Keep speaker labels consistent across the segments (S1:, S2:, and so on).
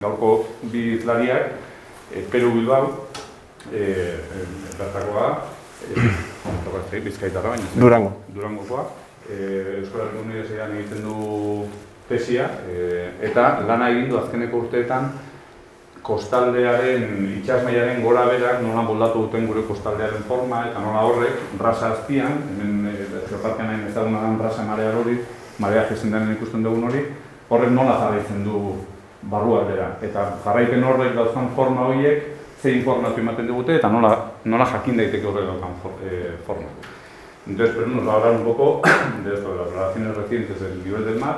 S1: Gaurko bi hizlariak, Peru Bilbao, bertakoa, Bizkaitarra, baina Durangokoa, Euskal Herriko Unibertsitatean egiten du tesia, eta lana egin du azkeneko urteetan kostaldearen, itsasmailaren gora berak nola moldatu duten gure kostaldearen forma, eta nola horrek, rasa azpian, hemen geoparkean ezaguna den rasa marea hori, marea jesendean ikusten dugun hori, horrek nola jarraitzen du barrualdera, eta jarraipen horrek dauzkan forma horiek ze informazio ematen digute eta nola jakin daiteke horrek dauzkan forma. Entonces, pero nos va a hablar un poco de esto, de las relaciones recientes del nivel del mar,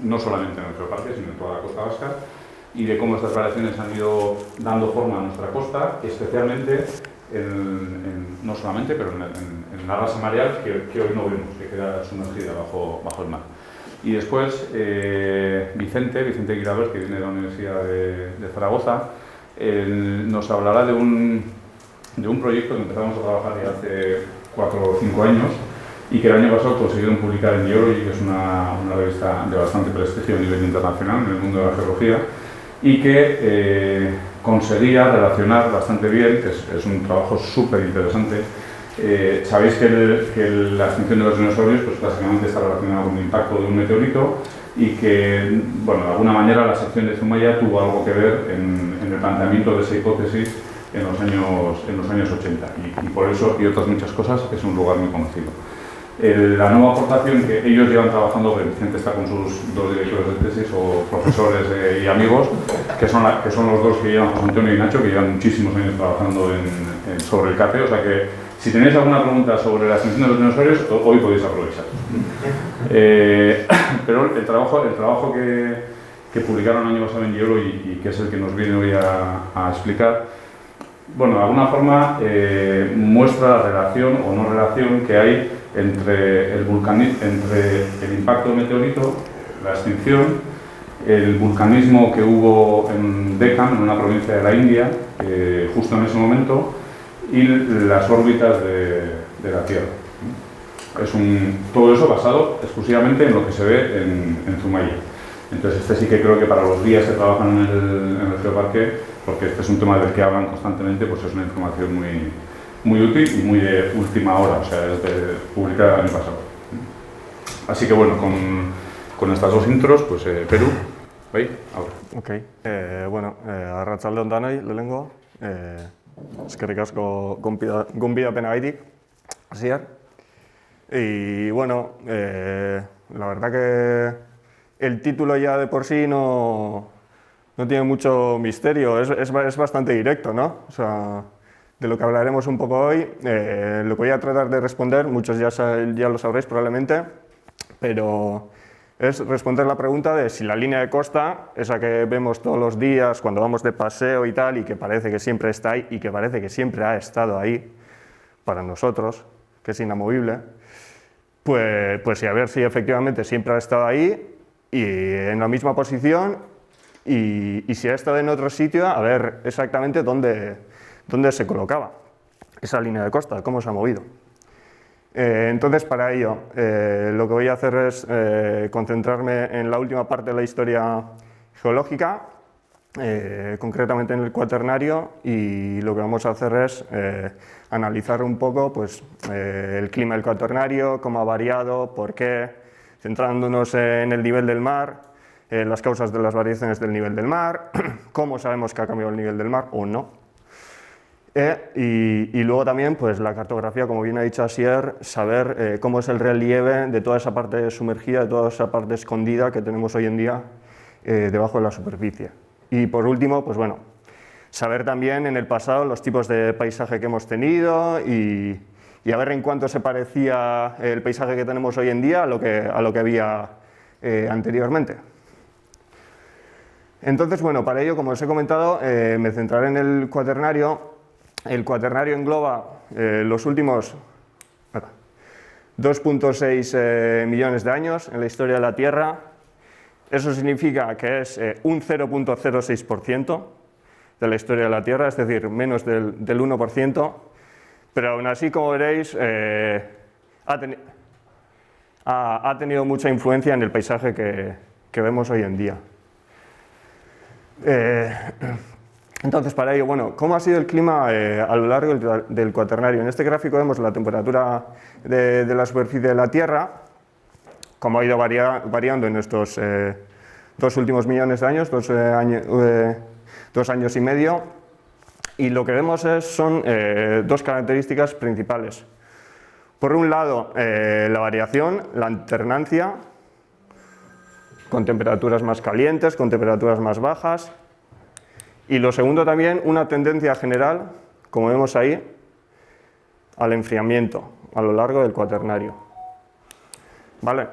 S1: no solamente en nuestro parque, sino en toda la costa vasca, y de cómo estas variaciones han ido dando forma a nuestra costa, especialmente, no solamente, pero en la rasa mareal que hoy no vemos, que queda sumergida bajo el mar. Y después, Vicente Guirabert, que viene de la Universidad de Zaragoza, nos hablará de un proyecto que empezamos a trabajar ya hace 4 o 5 años y que el año pasado consiguieron publicar en Geology, que es una revista de bastante prestigio a nivel internacional en el mundo de la geología, y que conseguía relacionar bastante bien, que es un trabajo súper interesante. Sabéis que la extinción de los dinosaurios pues, básicamente está relacionada con el impacto de un meteorito y que, bueno, de alguna manera la sección de Zumaya tuvo algo que ver en el planteamiento de esa hipótesis en los años 80 y por eso y otras muchas cosas es un lugar muy conocido. La nueva aportación que ellos llevan trabajando, Vicente está con sus 2 directores de tesis o profesores y amigos, que son los 2 que llevan, José Antonio y Nacho, que llevan muchísimos años trabajando sobre el CATE, o sea que si tenéis alguna pregunta sobre la extinción de los dinosaurios, hoy podéis aprovechar. Pero el trabajo que publicaron el año pasado en Geology y que es el que nos viene hoy a explicar, bueno, de alguna forma muestra la relación o no relación que hay entre el impacto meteorito, la extinción, el vulcanismo que hubo en Deccan, en una provincia de la India, justo en ese momento, y las órbitas de la Tierra. Todo eso basado exclusivamente en lo que se ve en Zumaya. Entonces sí que creo que para los días que trabajan en el geoparque, porque este es un tema del que hablan constantemente, pues es una información muy útil y muy de última hora, o sea, es publicada el año pasado. Así que bueno, con estas 2 intros, pues Perú, ¿veis? Ahora.
S2: Ok, bueno, arratsaldeon danoi, lehenengo. Eskerrik asko gonbidapena hasier. Y bueno, la verdad que el título ya de por sí no tiene mucho misterio, es bastante directo, ¿no? O sea, de lo que hablaremos un poco hoy, lo que voy a tratar de responder, muchos ya lo sabréis probablemente, pero es responder la pregunta de si la línea de costa, esa que vemos todos los días cuando vamos de paseo y tal, y que parece que siempre está ahí y que parece que siempre ha estado ahí para nosotros, que es inamovible, pues a ver si efectivamente siempre ha estado ahí y en la misma posición y si ha estado en otro sitio, a ver exactamente dónde se colocaba esa línea de costa, cómo se ha movido. Entonces, para ello, lo que voy a hacer es concentrarme en la última parte de la historia geológica, concretamente en el cuaternario, y lo que vamos a hacer es analizar un poco pues, el clima del cuaternario, cómo ha variado, por qué, centrándonos en el nivel del mar, las causas de las variaciones del nivel del mar, cómo sabemos que ha cambiado el nivel del mar o no. Y luego también pues, la cartografía, como bien ha dicho Asier, saber cómo es el relieve de toda esa parte sumergida, de toda esa parte escondida que tenemos hoy en día debajo de la superficie. Y por último, pues bueno, saber también en el pasado los tipos de paisaje que hemos tenido y a ver en cuánto se parecía el paisaje que tenemos hoy en día a lo que había anteriormente. Entonces, bueno, para ello, como os he comentado, me centraré en el cuaternario. El cuaternario engloba los últimos 2,6 millones de años en la historia de la Tierra. Eso significa que es un 0,06% de la historia de la Tierra, es decir, menos del 1%, pero aún así, como veréis, ha tenido mucha influencia en el paisaje que vemos hoy en día. Entonces, para ello, bueno, ¿cómo ha sido el clima a lo largo del Cuaternario? En este gráfico vemos la temperatura de la superficie de la Tierra, cómo ha ido variando en estos 2 últimos millones de años, 2 años y medio, y lo que vemos son 2 características principales. Por un lado, la variación, la alternancia, con temperaturas más calientes, con temperaturas más bajas. Y lo segundo también, una tendencia general, como vemos ahí, al enfriamiento a lo largo del Cuaternario. ¿Vale?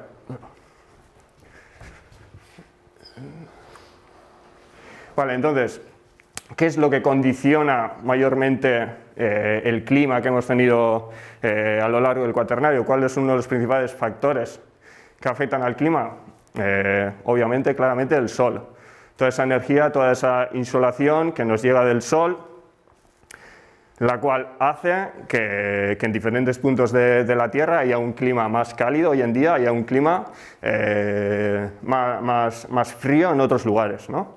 S2: Vale, entonces, ¿qué es lo que condiciona mayormente el clima que hemos tenido a lo largo del Cuaternario? ¿Cuál es uno de los principales factores que afectan al clima? Obviamente, claramente, el Sol. Toda esa energía, toda esa insolación que nos llega del Sol, la cual hace que en diferentes puntos de la Tierra haya un clima más cálido hoy en día, haya un clima más frío en otros lugares, ¿no?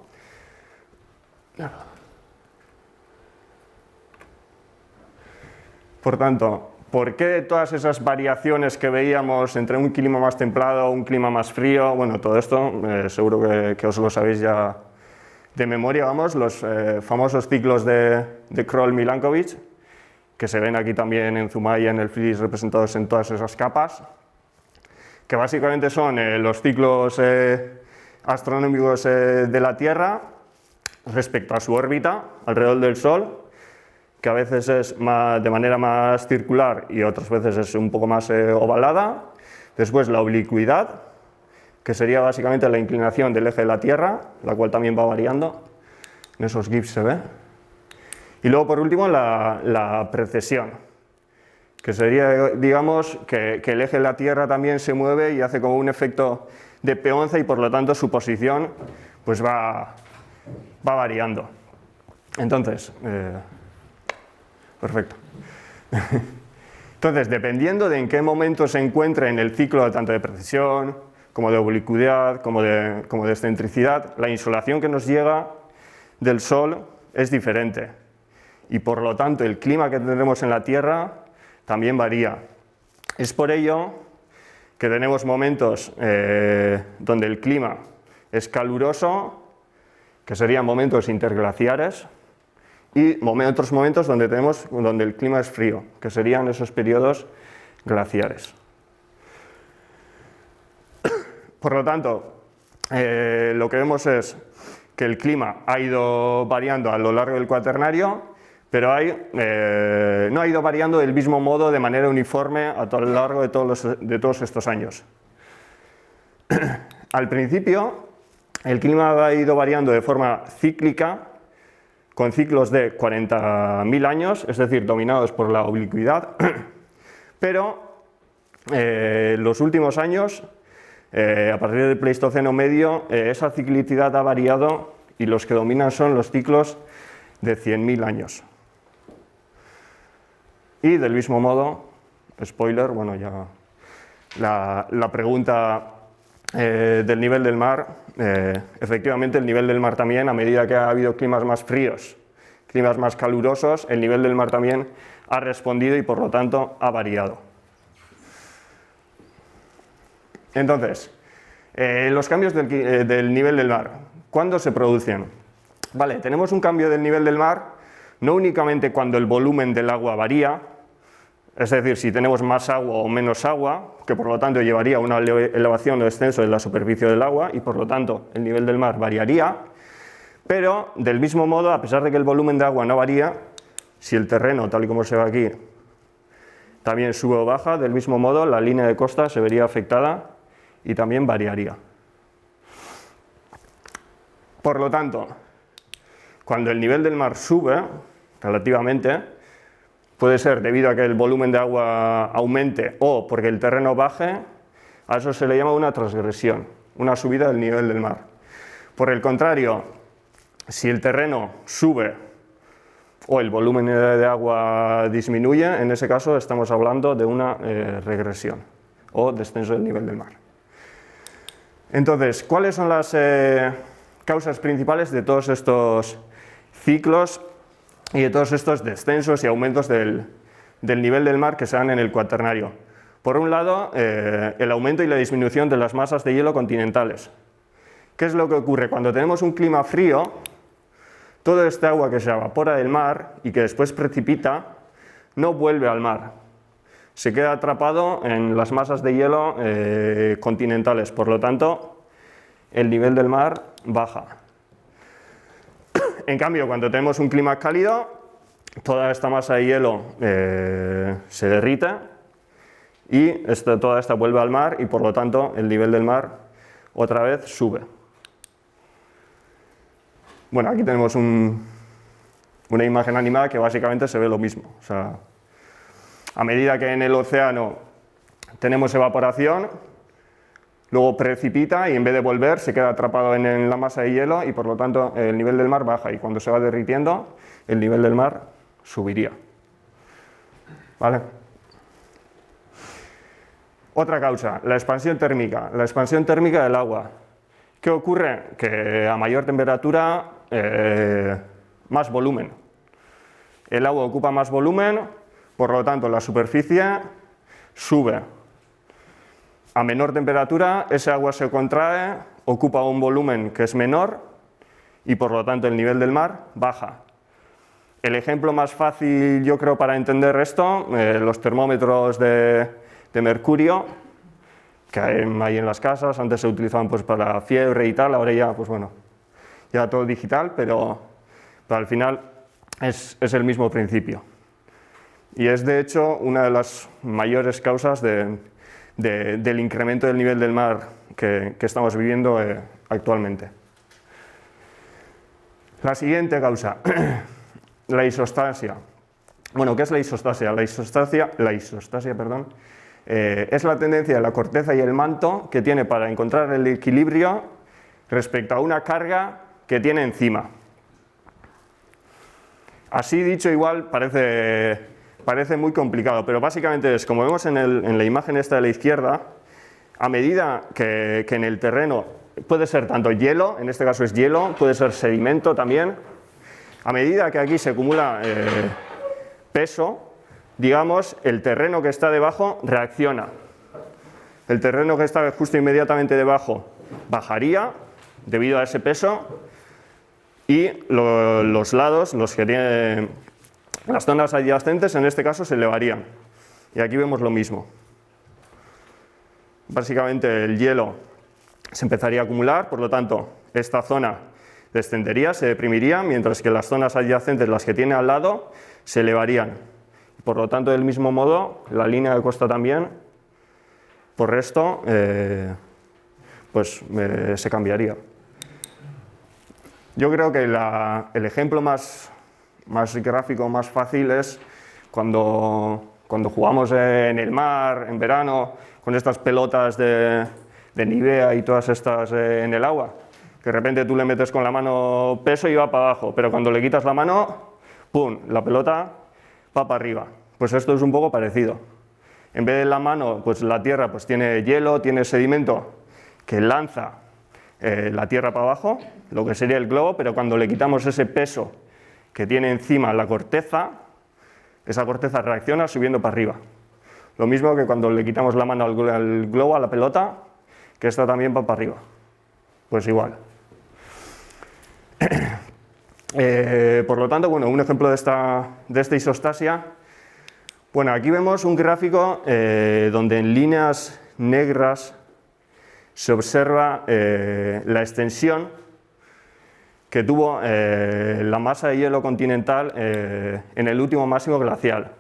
S2: Por tanto, ¿por qué todas esas variaciones que veíamos entre un clima más templado, un clima más frío? Bueno, todo esto seguro que os lo sabéis ya de memoria, vamos, los famosos ciclos de Kroll-Milankovitch, que se ven aquí también en Zumaya, en el Friis, representados en todas esas capas, que básicamente son los ciclos astronómicos de la Tierra respecto a su órbita alrededor del Sol, que a veces es de manera más circular y otras veces es un poco más ovalada. Después la oblicuidad, que sería básicamente la inclinación del eje de la Tierra, la cual también va variando, en esos GIFs se ve. Y luego por último la precesión, que sería, digamos, que el eje de la Tierra también se mueve y hace como un efecto de peonza y por lo tanto su posición pues va variando. Entonces, perfecto. Entonces, dependiendo de en qué momento se encuentre en el ciclo tanto de precesión, como de oblicuidad, como de excentricidad, la insolación que nos llega del Sol es diferente. Y por lo tanto, el clima que tendremos en la Tierra también varía. Es por ello que tenemos momentos donde el clima es caluroso, que serían momentos interglaciares, y otros momentos donde el clima es frío, que serían esos periodos glaciares. Por lo tanto, lo que vemos es que el clima ha ido variando a lo largo del Cuaternario, pero no ha ido variando del mismo modo de manera uniforme a lo largo de todos estos años. Al principio, el clima ha ido variando de forma cíclica, con ciclos de 40.000 años, es decir, dominados por la oblicuidad, pero los últimos años, a partir del Pleistoceno medio, esa ciclicidad ha variado y los que dominan son los ciclos de 100.000 años. Y del mismo modo, spoiler, bueno, ya la pregunta del nivel del mar, efectivamente el nivel del mar también, a medida que ha habido climas más fríos, climas más calurosos, el nivel del mar también ha respondido y por lo tanto ha variado. Entonces, los cambios del nivel del mar, ¿cuándo se producen? Vale, tenemos un cambio del nivel del mar no únicamente cuando el volumen del agua varía, es decir, si tenemos más agua o menos agua, que por lo tanto llevaría a una elevación o descenso de la superficie del agua y por lo tanto el nivel del mar variaría, pero del mismo modo, a pesar de que el volumen de agua no varía, si el terreno, tal y como se ve aquí, también sube o baja, del mismo modo la línea de costa se vería afectada y también variaría. Por lo tanto, cuando el nivel del mar sube relativamente, puede ser debido a que el volumen de agua aumente o porque el terreno baje, a eso se le llama una transgresión, una subida del nivel del mar. Por el contrario, si el terreno sube o el volumen de agua disminuye, en ese caso estamos hablando de una regresión o descenso del nivel del mar. Entonces, ¿cuáles son las causas principales de todos estos ciclos y de todos estos descensos y aumentos del nivel del mar que se dan en el Cuaternario. Por un lado, el aumento y la disminución de las masas de hielo continentales. ¿Qué es lo que ocurre? Cuando tenemos un clima frío, todo este agua que se evapora del mar y que después precipita, no vuelve al mar. Se queda atrapado en las masas de hielo continentales. Por lo tanto, el nivel del mar baja. En cambio, cuando tenemos un clima cálido, toda esta masa de hielo se derrite y toda esta vuelve al mar y por lo tanto el nivel del mar otra vez sube. Bueno, aquí tenemos una imagen animada que básicamente se ve lo mismo. O sea, a medida que en el océano tenemos evaporación, luego precipita y en vez de volver se queda atrapado en la masa de hielo y por lo tanto el nivel del mar baja y cuando se va derritiendo el nivel del mar subiría. ¿Vale? Otra causa, la expansión térmica del agua. ¿Qué ocurre? Que a mayor temperatura, más volumen. El agua ocupa más volumen, por lo tanto la superficie sube. A menor temperatura, ese agua se contrae, ocupa un volumen que es menor y por lo tanto el nivel del mar baja. El ejemplo más fácil, yo creo, para entender esto, los termómetros de mercurio que hay en las casas. Antes se utilizaban pues para fiebre y tal, ahora ya, pues bueno, ya todo digital, pero al final es el mismo principio. Y es de hecho una de las mayores causas del incremento del nivel del mar que estamos viviendo actualmente. La siguiente causa, la isostasia. Bueno, ¿qué es la isostasia? La isostasia, es la tendencia de la corteza y el manto que tiene para encontrar el equilibrio respecto a una carga que tiene encima. Así dicho, igual parece muy complicado, pero básicamente es, como vemos en la imagen esta de la izquierda, a medida que en el terreno puede ser tanto hielo, en este caso es hielo, puede ser sedimento también, a medida que aquí se acumula peso, digamos, el terreno que está debajo reacciona. El terreno que está justo inmediatamente debajo bajaría debido a ese peso y los lados, los que tienen las zonas adyacentes, en este caso se elevarían. Y aquí vemos lo mismo. Básicamente el hielo se empezaría a acumular, por lo tanto esta zona descendería, se deprimiría, mientras que las zonas adyacentes, las que tiene al lado, se elevarían. Por lo tanto, del mismo modo, la línea de costa también, por esto, se cambiaría. Yo creo que el ejemplo más gráfico, más fácil es cuando jugamos en el mar, en verano, con estas pelotas de Nivea y todas estas en el agua, que de repente tú le metes con la mano peso y va para abajo, pero cuando le quitas la mano, ¡pum!, la pelota va para arriba. Pues esto es un poco parecido. En vez de la mano, pues la tierra pues tiene hielo, tiene sedimento que lanza la tierra para abajo, lo que sería el globo, pero cuando le quitamos ese peso que tiene encima la corteza, esa corteza reacciona subiendo para arriba. Lo mismo que cuando le quitamos la mano al globo, a la pelota, que esta también va para arriba. Pues igual. Por lo tanto, bueno, un ejemplo de esta isostasia. Bueno, aquí vemos un gráfico donde en líneas negras se observa la extensión que tuvo la masa de hielo continental en el último máximo glacial,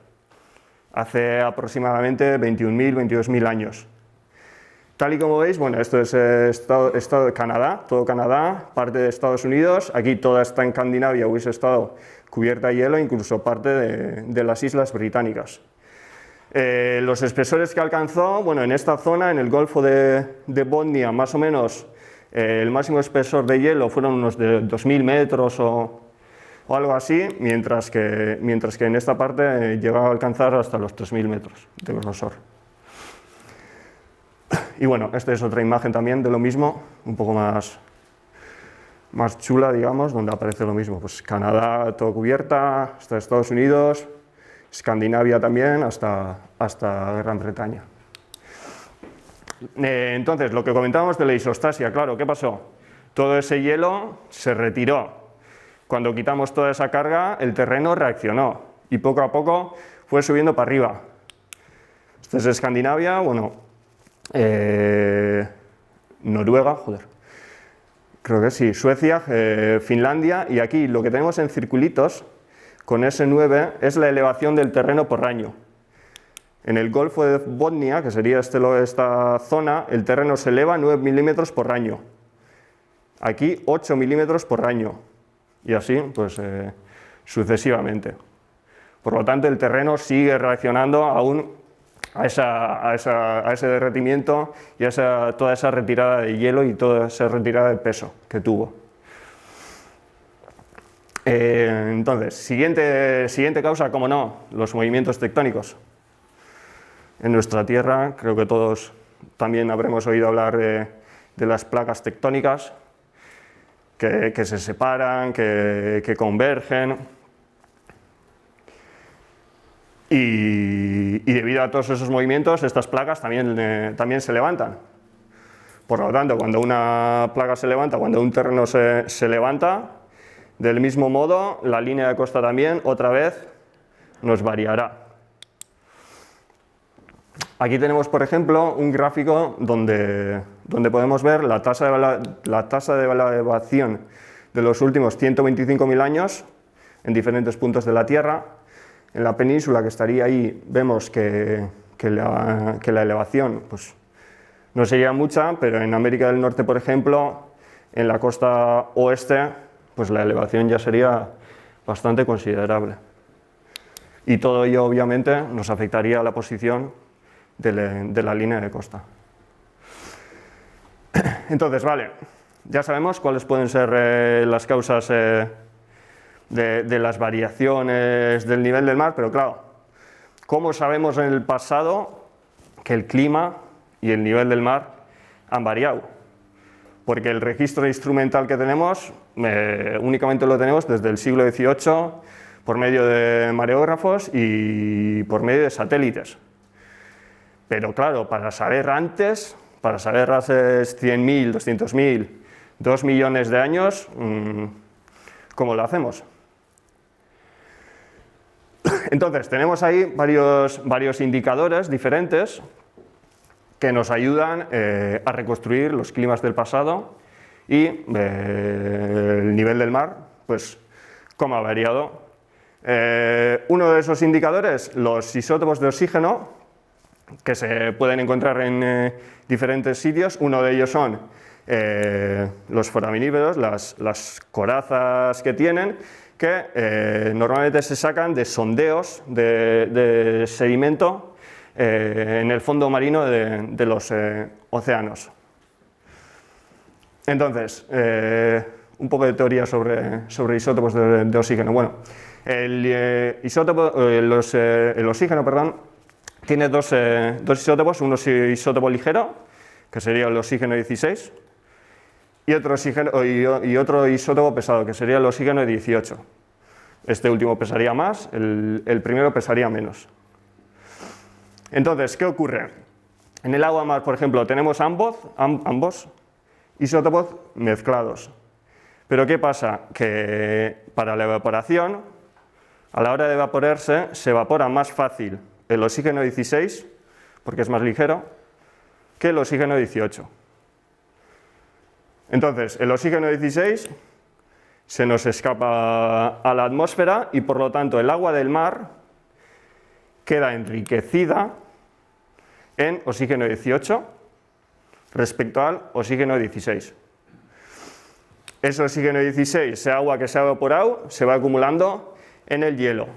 S2: hace aproximadamente 21.000, 22.000 años. Tal y como veis, bueno, esto es estado de Canadá, todo Canadá, parte de Estados Unidos, aquí toda esta Escandinavia hubiese estado cubierta de hielo, incluso parte de las islas británicas. Los espesores que alcanzó, bueno, en esta zona, en el Golfo de Botnia, más o menos, el máximo espesor de hielo fueron unos de 2.000 metros o algo así, mientras que en esta parte llegaba a alcanzar hasta los 3.000 metros de grosor. Y bueno, esta es otra imagen también de lo mismo, un poco más más chula, digamos, donde aparece lo mismo. Pues Canadá todo cubierta, hasta Estados Unidos, Escandinavia también, hasta Gran Bretaña. Entonces, lo que comentábamos de la isostasia, claro, ¿qué pasó? Todo ese hielo se retiró. Cuando quitamos toda esa carga, el terreno reaccionó y poco a poco fue subiendo para arriba. Esto es Escandinavia, bueno, Noruega, joder, creo que sí, Suecia, Finlandia, y aquí lo que tenemos en circulitos con S9 es la elevación del terreno por año. En el Golfo de Botnia, que sería esta zona, el terreno se eleva 9 milímetros por año. Aquí 8 milímetros por año. Y así, pues, sucesivamente. Por lo tanto, el terreno sigue reaccionando aún a ese derretimiento y a toda esa retirada de hielo y toda esa retirada de peso que tuvo. Entonces, siguiente causa, como no, los movimientos tectónicos. En nuestra Tierra, creo que todos también habremos oído hablar de las placas tectónicas, que se separan, que convergen. Y debido a todos esos movimientos, estas placas también se levantan. Por lo tanto, cuando una placa se levanta, cuando un terreno se levanta, del mismo modo, la línea de costa también, otra vez, nos variará. Aquí tenemos, por ejemplo, un gráfico donde podemos ver la tasa de elevación de los últimos 125.000 años en diferentes puntos de la Tierra. En la península, que estaría ahí, vemos que la elevación pues, no sería mucha, pero en América del Norte, por ejemplo, en la costa oeste, pues la elevación ya sería bastante considerable. Y todo ello, obviamente, nos afectaría a la posición de la línea de costa. Entonces, vale, ya sabemos cuáles pueden ser las causas de las variaciones del nivel del mar, pero claro, ¿cómo sabemos en el pasado que el clima y el nivel del mar han variado? Porque el registro instrumental que tenemos únicamente lo tenemos desde el siglo XVIII por medio de mareógrafos y por medio de satélites. Pero claro, para saber antes, para saber hace 100.000, 200.000, 2 millones de años, ¿cómo lo hacemos? Entonces, tenemos ahí varios indicadores diferentes que nos ayudan a reconstruir los climas del pasado y el nivel del mar, pues, cómo ha variado. Uno de esos indicadores, los isótopos de oxígeno, que se pueden encontrar en diferentes sitios. Uno de ellos son los foraminíferos, las corazas que tienen, que normalmente se sacan de sondeos de sedimento en el fondo marino de los océanos. Entonces, un poco de teoría sobre isótopos de oxígeno. Bueno, el oxígeno, perdón, tiene dos isótopos, uno es isótopo ligero, que sería el oxígeno 16, y otro isótopo pesado, que sería el oxígeno 18. Este último pesaría más, el primero pesaría menos. Entonces, ¿qué ocurre? En el agua mar, por ejemplo, tenemos ambos isótopos mezclados. Pero ¿qué pasa? Que para la evaporación, a la hora de evaporarse, se evapora más fácil el oxígeno 16, porque es más ligero, que el oxígeno 18. Entonces, el oxígeno 16 se nos escapa a la atmósfera y, por lo tanto, el agua del mar queda enriquecida en oxígeno 18 respecto al oxígeno 16. Ese oxígeno 16, ese agua que se ha evaporado, se va acumulando en el hielo.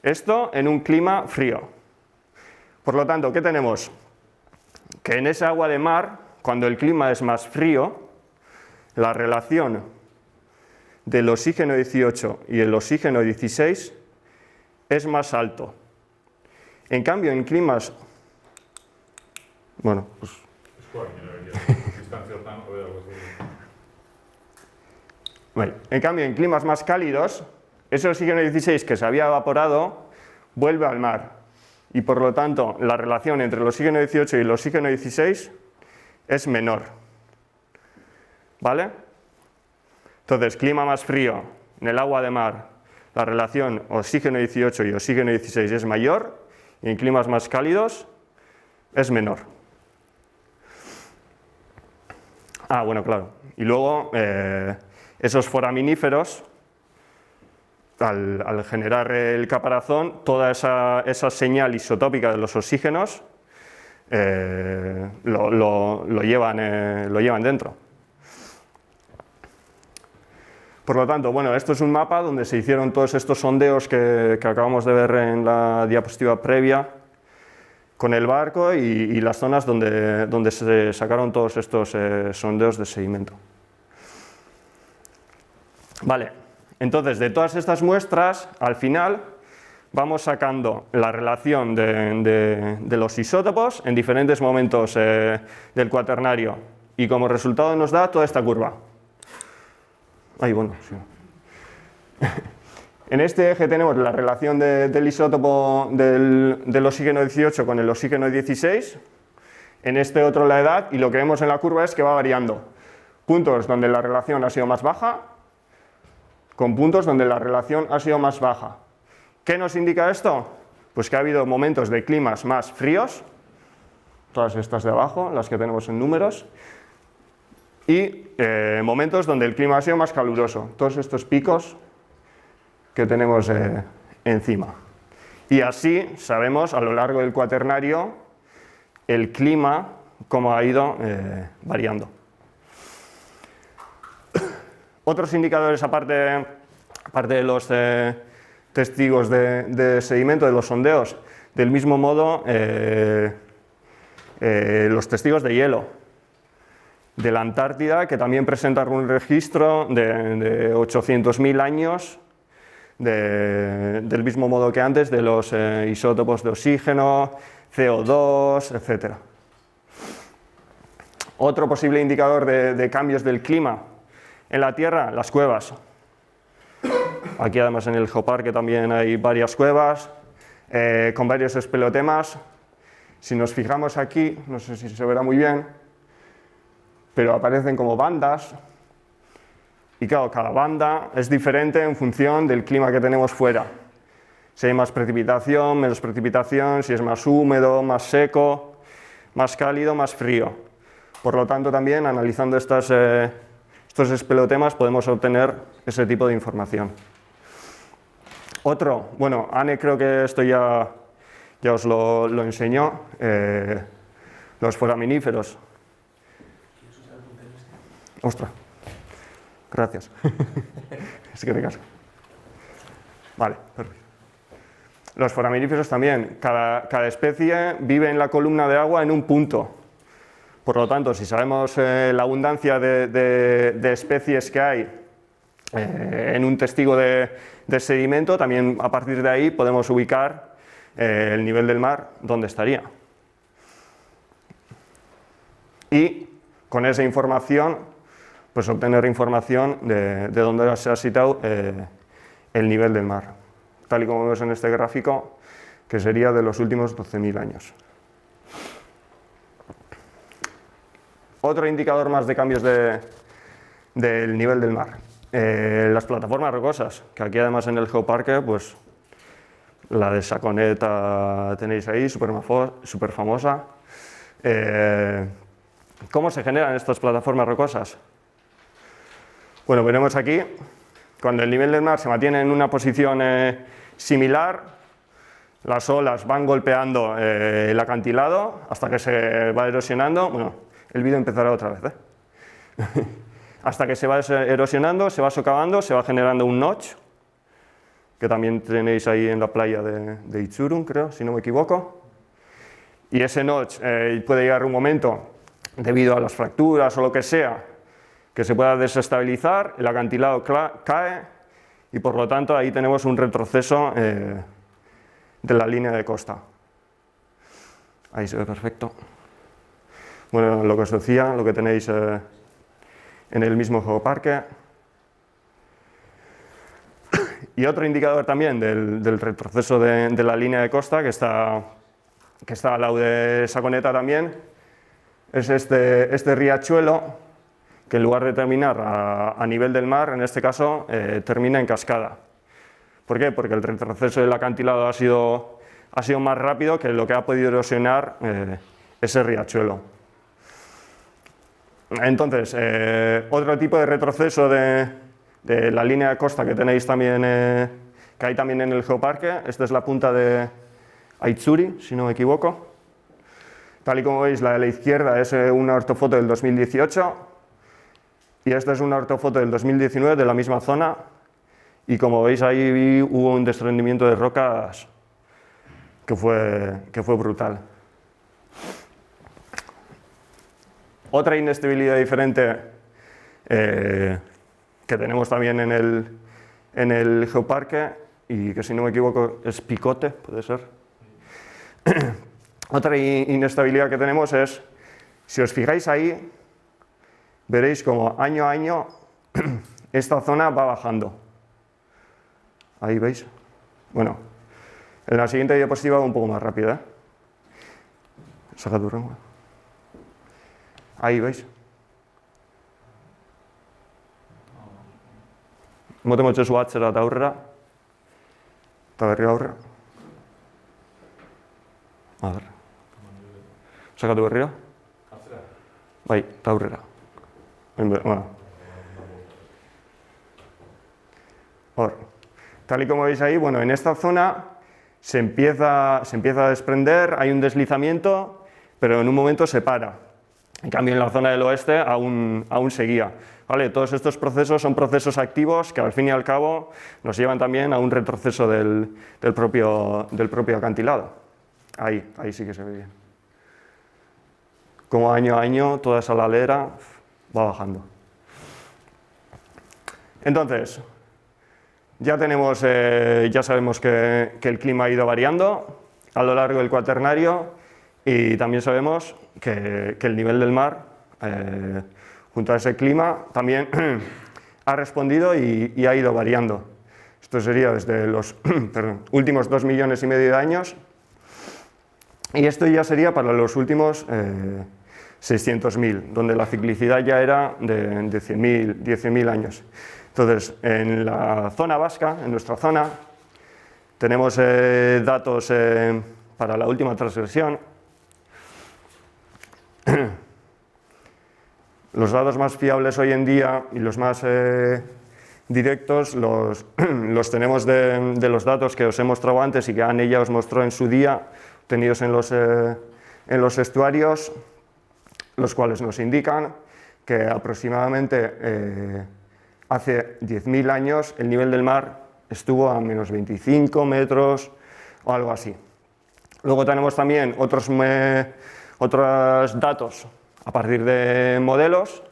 S2: Esto en un clima frío. Por lo tanto, ¿qué tenemos? Que en esa agua de mar, cuando el clima es más frío, la relación del oxígeno 18 y el oxígeno 16 es más alto. En cambio, en climas... Bueno, pues... Vale. En cambio, en climas más cálidos, ese oxígeno 16 que se había evaporado vuelve al mar. Y por lo tanto, la relación entre el oxígeno 18 y el oxígeno 16 es menor. ¿Vale? Entonces, clima más frío, en el agua de mar, la relación oxígeno 18 y oxígeno 16 es mayor, y en climas más cálidos es menor. Bueno, claro. Y luego, esos foraminíferos, al generar el caparazón, toda esa señal isotópica de los oxígenos lo llevan dentro. Por lo tanto, bueno, esto es un mapa donde se hicieron todos estos sondeos que acabamos de ver en la diapositiva previa con el barco y las zonas donde se sacaron todos estos sondeos de sedimento. Vale, entonces de todas estas muestras, al final vamos sacando la relación de los isótopos en diferentes momentos del cuaternario y como resultado nos da toda esta curva. Bueno, sí. En este eje tenemos la relación del isótopo del oxígeno 18 con el oxígeno 16, en este otro la edad, y lo que vemos en la curva es que va variando. Puntos donde la relación ha sido más baja, con puntos donde la relación ha sido más baja. ¿Qué nos indica esto? Pues que ha habido momentos de climas más fríos, todas estas de abajo, las que tenemos en números, y momentos donde el clima ha sido más caluroso, todos estos picos que tenemos encima. Y así sabemos a lo largo del cuaternario el clima cómo ha ido variando. Otros indicadores aparte de los testigos de sedimento, de los sondeos, del mismo modo los testigos de hielo de la Antártida, que también presentan un registro de 800.000 años, del mismo modo que antes, de los isótopos de oxígeno, CO2, etc. Otro posible indicador de cambios del clima en la Tierra, las cuevas. Aquí además en el Geoparque también hay varias cuevas con varios espeleotemas. Si nos fijamos aquí, no sé si se verá muy bien, pero aparecen como bandas, y claro, cada banda es diferente en función del clima que tenemos fuera. Si hay más precipitación, menos precipitación, si es más húmedo, más seco, más cálido, más frío. Por lo tanto, también analizando estos espeleotemas podemos obtener ese tipo de información. Otro, bueno, Anne creo que esto ya os lo enseñó, los foraminíferos. Ostras, gracias. Es que te caso. Vale, perfecto. Los foraminíferos también, cada especie vive en la columna de agua en un punto. Por lo tanto, si sabemos la abundancia de especies que hay en un testigo de sedimento, también a partir de ahí podemos ubicar el nivel del mar donde estaría. Y con esa información, pues obtener información de dónde se ha situado el nivel del mar, tal y como vemos en este gráfico, que sería de los últimos 12.000 años. Otro indicador más de cambios del nivel del mar, las plataformas rocosas, que aquí además en el Geoparque, pues la de Saconeta tenéis ahí, súper famosa. ¿Cómo se generan estas plataformas rocosas? Bueno, veremos aquí, cuando el nivel del mar se mantiene en una posición similar, las olas van golpeando el acantilado hasta que se va erosionando. Bueno, el vídeo empezará otra vez, hasta que se va erosionando, se va socavando, se va generando un notch, que también tenéis ahí en la playa de Itxurun, creo, si no me equivoco. Y ese notch puede llegar a un momento, debido a las fracturas o lo que sea, que se pueda desestabilizar, el acantilado cae y por lo tanto ahí tenemos un retroceso de la línea de costa. Ahí se ve perfecto. Bueno, lo que os decía, lo que tenéis en el mismo Geoparque. Y otro indicador también del retroceso de la línea de costa, que está al lado de Saconeta también, es este riachuelo, que en lugar de terminar a nivel del mar, en este caso, termina en cascada. ¿Por qué? Porque el retroceso del acantilado ha sido más rápido que lo que ha podido erosionar ese riachuelo. Entonces, otro tipo de retroceso de la línea de costa que tenéis también, que hay también en el geoparque, esta es la punta de Aitzuri, si no me equivoco. Tal y como veis, la de la izquierda es una ortofoto del 2018 y esta es una ortofoto del 2019 de la misma zona, y como veis ahí hubo un desprendimiento de rocas que fue brutal. Otra inestabilidad diferente que tenemos también en el geoparque, y que si no me equivoco es picote, puede ser. Otra inestabilidad que tenemos es, si os fijáis ahí, veréis como año a año esta zona va bajando. Ahí veis. Bueno, en la siguiente diapositiva un poco más rápida. Saca tu rango. Ahí veis. Mote motxezu atzera eta aurrera. Eta berri aurrera. A ver. Sakatu berriro. Bai, eta aurrera. Bueno. Hor. Tal y como veis ahí, bueno, en esta zona se empieza a desprender, hay un deslizamiento, pero en un momento se para. En cambio, en la zona del oeste aún seguía. ¿Vale? Todos estos procesos son procesos activos que al fin y al cabo nos llevan también a un retroceso del propio acantilado. Ahí sí que se ve bien. Como año a año toda esa ladera va bajando. Entonces, ya sabemos que el clima ha ido variando a lo largo del Cuaternario, y también sabemos que el nivel del mar, junto a ese clima, también ha respondido y ha ido variando. Esto sería desde los últimos 2,5 millones de años, y esto ya sería para los últimos 600.000, donde la ciclicidad ya era de 10.000 años. Entonces, en la zona vasca, en nuestra zona, tenemos datos para la última transgresión. Los datos más fiables hoy en día y los más directos los tenemos de los datos que os he mostrado antes y que Anne ya os mostró en su día, obtenidos en los estuarios, los cuales nos indican que aproximadamente hace 10.000 años el nivel del mar estuvo a menos 25 metros o algo así. Luego tenemos también otros datos a partir de modelos,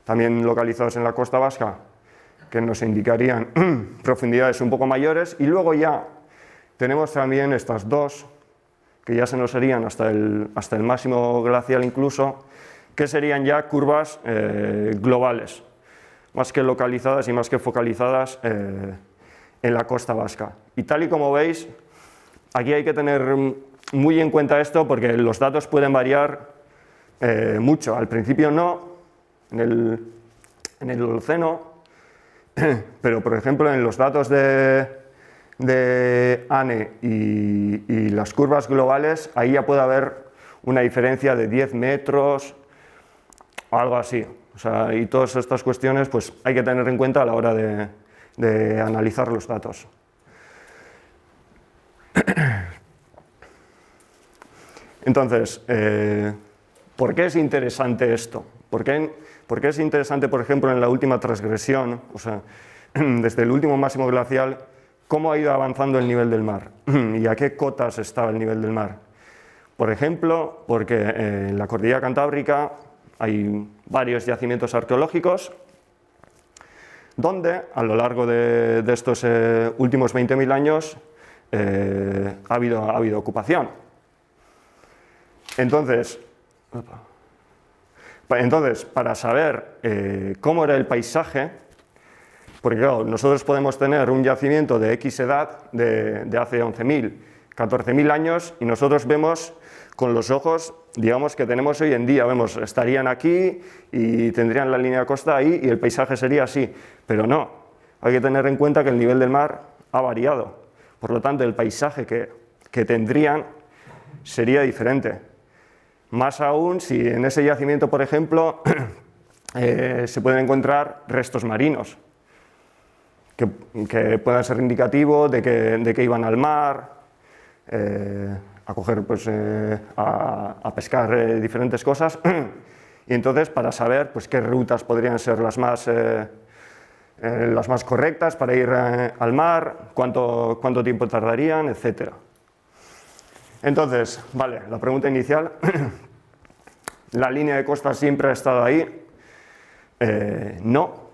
S2: también localizados en la costa vasca, que nos indicarían profundidades un poco mayores, y luego ya tenemos también estas dos, que ya se nos serían hasta el máximo glacial incluso, que serían ya curvas globales, más que localizadas y más que focalizadas en la costa vasca. Y tal y como veis, aquí hay que tener muy en cuenta esto, porque los datos pueden variar mucho. Al principio no, en el Holoceno, pero por ejemplo en los datos de Anne y las curvas globales, ahí ya puede haber una diferencia de 10 metros o algo así. O sea, y todas estas cuestiones pues hay que tener en cuenta a la hora de analizar los datos. Entonces, ¿por qué es interesante esto? ¿Por qué es interesante, por ejemplo, en la última transgresión, o sea, desde el último máximo glacial, cómo ha ido avanzando el nivel del mar y a qué cotas estaba el nivel del mar? Por ejemplo, porque en la cordillera cantábrica hay varios yacimientos arqueológicos donde a lo largo de estos últimos 20.000 años ha habido ocupación. Entonces, para saber cómo era el paisaje, Porque claro, nosotros podemos tener un yacimiento de X edad, de hace 11.000, 14.000 años, y nosotros vemos con los ojos, digamos, que tenemos hoy en día, vemos, estarían aquí y tendrían la línea de costa ahí y el paisaje sería así, pero no, hay que tener en cuenta que el nivel del mar ha variado, por lo tanto el paisaje que tendrían sería diferente. Más aún si en ese yacimiento, por ejemplo, se pueden encontrar restos marinos, que puedan ser indicativos de que iban al mar, a coger, pues, a pescar diferentes cosas, y entonces para saber pues, qué rutas podrían ser las más correctas para ir al mar, cuánto tiempo tardarían, etc. Entonces, vale, la pregunta inicial, ¿la línea de costa siempre ha estado ahí? No,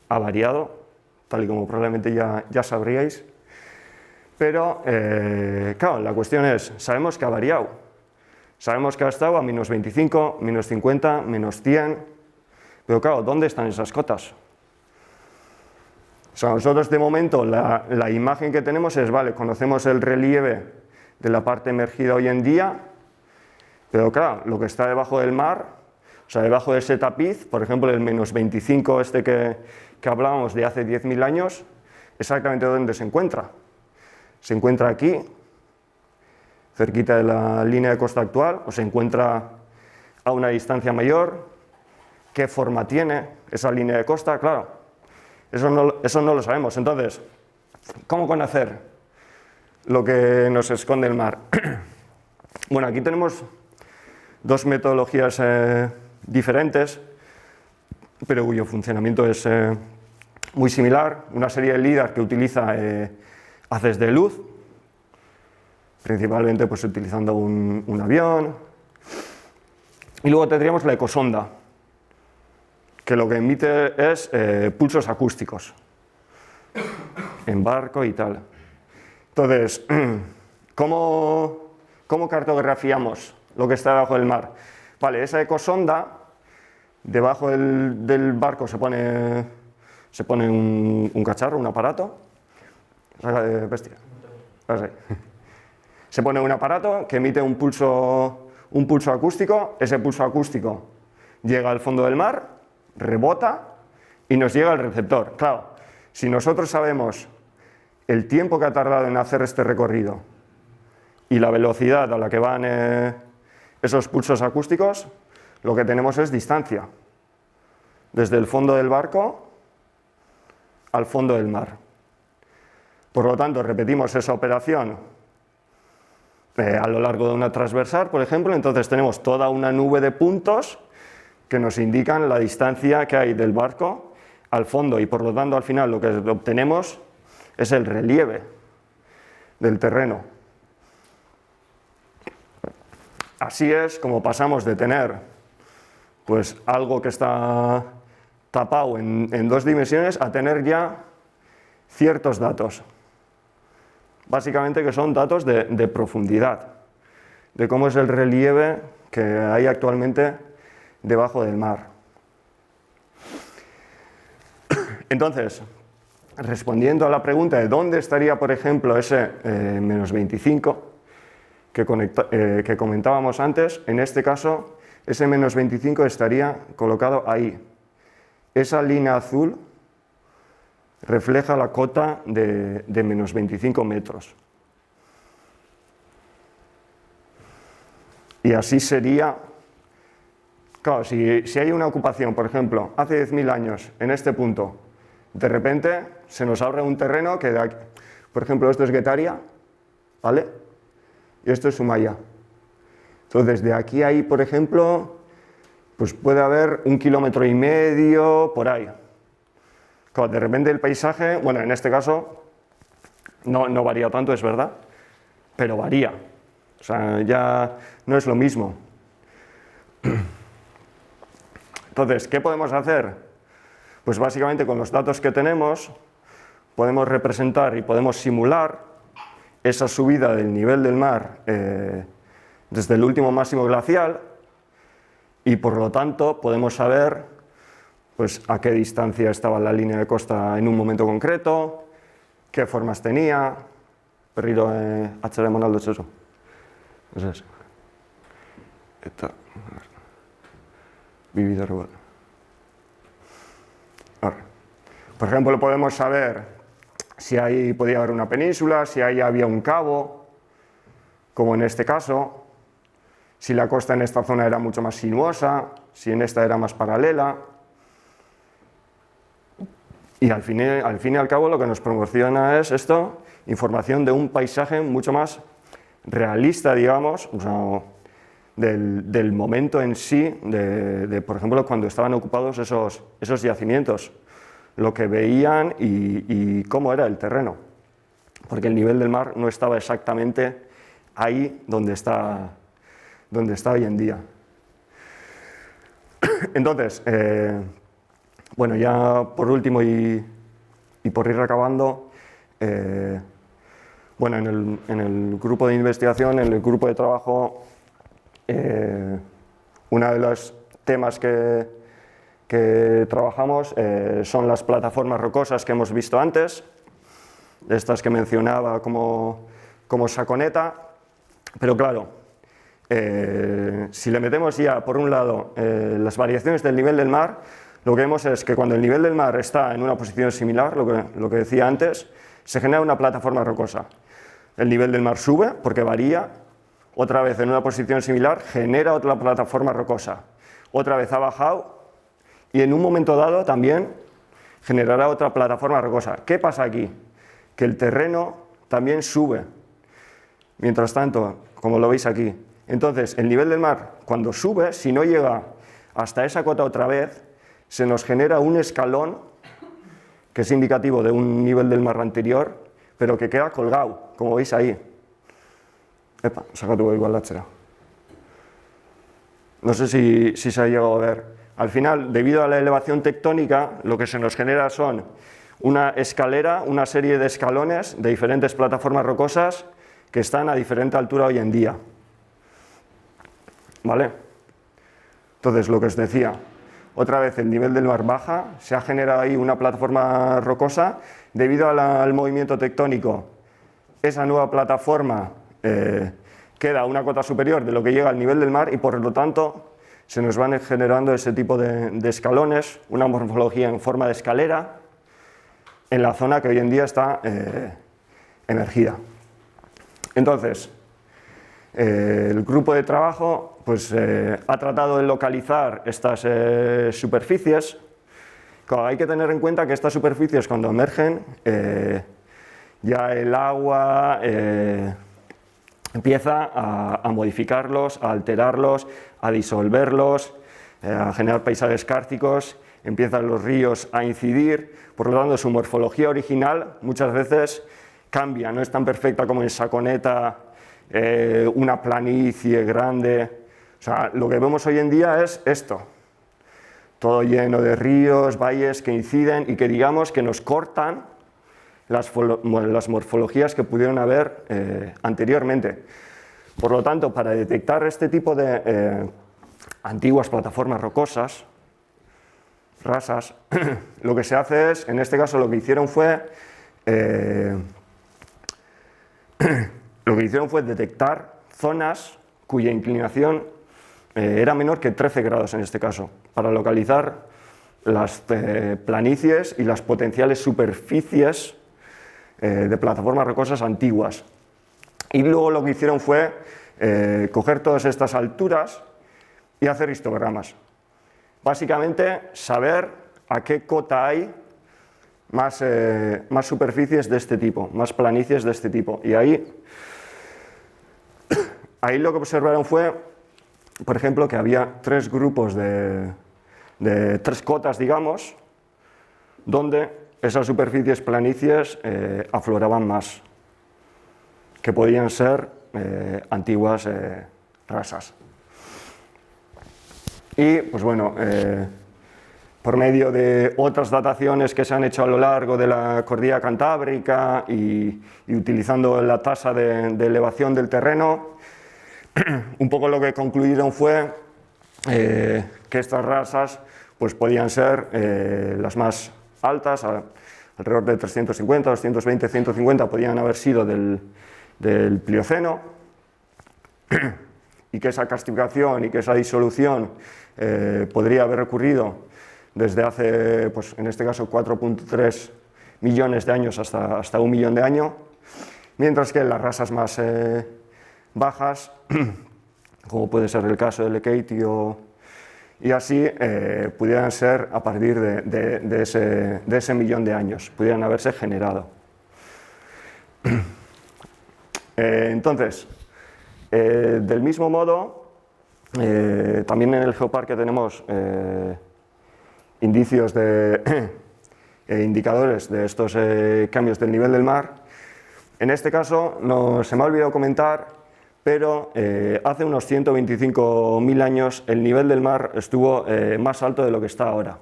S2: ha variado, tal y como probablemente ya sabríais. Pero, claro, la cuestión es, sabemos que ha variado. Sabemos que ha estado a menos 25, menos 50, menos 100. Pero claro, ¿dónde están esas cotas? O sea, nosotros de momento la imagen que tenemos es, vale, conocemos el relieve de la parte emergida hoy en día, pero claro, lo que está debajo del mar, o sea, debajo de ese tapiz, por ejemplo, el menos 25 este que hablábamos de hace 10.000 años, exactamente dónde se encuentra. Se encuentra aquí, cerquita de la línea de costa actual, o se encuentra a una distancia mayor. ¿Qué forma tiene esa línea de costa? Claro, eso no lo sabemos. Entonces, ¿cómo conocer lo que nos esconde el mar? Bueno, aquí tenemos dos metodologías diferentes, pero cuyo funcionamiento es muy similar. Una serie de LIDAR que utiliza haces de luz, principalmente pues, utilizando un avión. Y luego tendríamos la ecosonda, que lo que emite es pulsos acústicos, en barco y tal. Entonces, ¿cómo cartografiamos lo que está debajo del mar? Vale, esa ecosonda, debajo del barco se pone un cacharro, un aparato. Bestia. Se pone un aparato que emite un pulso acústico. Ese pulso acústico llega al fondo del mar, rebota y nos llega al receptor. Claro, si nosotros sabemos el tiempo que ha tardado en hacer este recorrido y la velocidad a la que van esos pulsos acústicos, lo que tenemos es distancia desde el fondo del barco al fondo del mar. Por lo tanto, repetimos esa operación a lo largo de una transversal, por ejemplo, entonces tenemos toda una nube de puntos que nos indican la distancia que hay del barco al fondo y por lo tanto al final lo que obtenemos es el relieve del terreno. Así es como pasamos de tener pues, algo que está tapado en dos dimensiones a tener ya ciertos datos. Básicamente que son datos de profundidad, de cómo es el relieve que hay actualmente debajo del mar. Entonces, respondiendo a la pregunta de dónde estaría, por ejemplo, ese menos 25 que comentábamos antes, en este caso, ese menos 25 estaría colocado ahí. Esa línea azul refleja la cota de menos 25 metros. Y así sería, claro, si hay una ocupación, por ejemplo, hace 10.000 años, en este punto, de repente se nos abre un terreno que, por ejemplo, esto es Guetaria, ¿vale? Y esto es Sumaya. Entonces, de aquí a ahí, por ejemplo, pues puede haber 1,5 kilómetros por ahí. Claro, de repente el paisaje, bueno, en este caso no varía tanto, es verdad, pero varía. O sea, ya no es lo mismo. Entonces, ¿qué podemos hacer? Pues básicamente con los datos que tenemos podemos representar y podemos simular esa subida del nivel del mar desde el último máximo glacial y por lo tanto podemos saber pues a qué distancia estaba la línea de costa en un momento concreto, qué formas tenía, berriro atzera eman aldo txoso. Ez. Eta, bibidarro bat. Ahora, por ejemplo, podemos saber si ahí podía haber una península, si ahí había un cabo, como en este caso, si la costa en esta zona era mucho más sinuosa, si en esta era más paralela. Y al fin y al cabo lo que nos proporciona es esto, información de un paisaje mucho más realista, digamos, o sea, del momento en sí, por ejemplo, cuando estaban ocupados esos yacimientos, lo que veían y cómo era el terreno, porque el nivel del mar no estaba exactamente ahí donde está hoy en día. Entonces, bueno, ya por último y por ir acabando, bueno, en el grupo de investigación, en el grupo de trabajo, uno de los temas que trabajamos son las plataformas rocosas que hemos visto antes, estas que mencionaba como Saconeta, pero claro, si le metemos ya por un lado las variaciones del nivel del mar, lo que vemos es que cuando el nivel del mar está en una posición similar, lo que decía antes, se genera una plataforma rocosa. El nivel del mar sube porque varía, otra vez en una posición similar genera otra plataforma rocosa, otra vez ha bajado y en un momento dado también generará otra plataforma rocosa. ¿Qué pasa aquí? Que el terreno también sube, mientras tanto, como lo veis aquí. Entonces, el nivel del mar, cuando sube, si no llega hasta esa cota otra vez, se nos genera un escalón que es indicativo de un nivel del mar anterior, pero que queda colgado, como veis ahí. Epa, sakatu igual atzera. No sé si se ha llegado a ver. Al final, debido a la elevación tectónica, lo que se nos genera son una escalera, una serie de escalones de diferentes plataformas rocosas que están a diferente altura hoy en día. ¿Vale? Entonces, lo que os decía, otra vez el nivel del mar baja, se ha generado ahí una plataforma rocosa, debido al movimiento tectónico, esa nueva plataforma queda a una cota superior de lo que llega al nivel del mar y por lo tanto se nos van generando ese tipo de escalones, una morfología en forma de escalera en la zona que hoy en día está emergida. Entonces, el grupo de trabajo pues, ha tratado de localizar estas superficies. Claro, hay que tener en cuenta que estas superficies cuando emergen, ya el agua empieza a modificarlos, a alterarlos, a disolverlos, a generar paisajes kársticos, empiezan los ríos a incidir, por lo tanto su morfología original muchas veces cambia, no es tan perfecta como en Saconeta, una planicie grande. O sea, lo que vemos hoy en día es esto, todo lleno de ríos, valles que inciden y que digamos que nos cortan las morfologías que pudieron haber anteriormente. Por lo tanto, para detectar este tipo de antiguas plataformas rocosas, rasas, lo que se hace es, en este caso lo que hicieron fue detectar zonas cuya inclinación era menor que 13 grados en este caso, para localizar las planicies y las potenciales superficies de plataformas rocosas antiguas. Y luego lo que hicieron fue coger todas estas alturas y hacer histogramas. Básicamente saber a qué cota hay más superficies de este tipo, más planicies de este tipo. Y ahí lo que observaron fue, por ejemplo, que había tres grupos de tres cotas, digamos, donde esas superficies planicies afloraban más, que podían ser antiguas rasas. Y, pues bueno, por medio de otras dataciones que se han hecho a lo largo de la cordillera cantábrica y utilizando la tasa de elevación del terreno, un poco lo que concluyeron fue que estas rasas pues podían ser las más altas, alrededor de 350, 220, 150 podían haber sido del Plioceno, y que esa castigación y que esa disolución podría haber ocurrido desde hace, pues en este caso, 4.3 millones de años hasta 1 millón de años, mientras que las razas más bajas, como puede ser el caso del Lekeitio y así, pudieran ser a partir de ese millón de años, pudieran haberse generado. Entonces, del mismo modo, también en el geoparque tenemos indicios indicadores de estos cambios del nivel del mar. En este caso, no se me ha olvidado comentar, pero hace unos 125.000 años el nivel del mar estuvo más alto de lo que está ahora,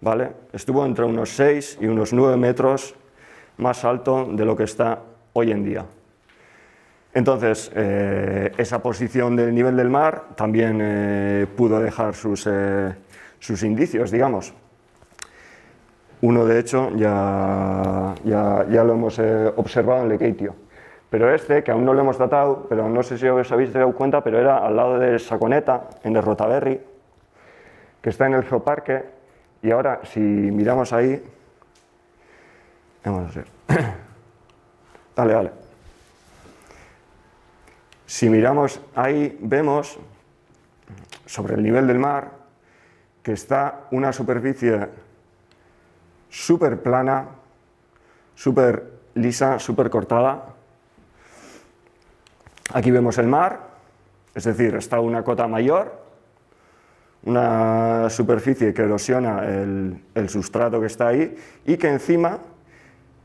S2: ¿vale? Estuvo entre unos 6 y unos 9 metros más alto de lo que está hoy en día. Entonces, esa posición del nivel del mar también pudo dejar sus indicios, digamos. Uno, de hecho, ya lo hemos observado en Lekeitio. Pero este, que aún no lo hemos tratado, pero no sé si os habéis dado cuenta, pero era al lado de Saconeta, en el Rotaberry, que está en el geoparque. Y ahora, si miramos ahí... Vamos a ver. Dale. Si miramos ahí, vemos sobre el nivel del mar que está una superficie súper plana, súper lisa, súper cortada. Aquí vemos el mar, es decir, está una cota mayor, una superficie que erosiona el sustrato que está ahí y que encima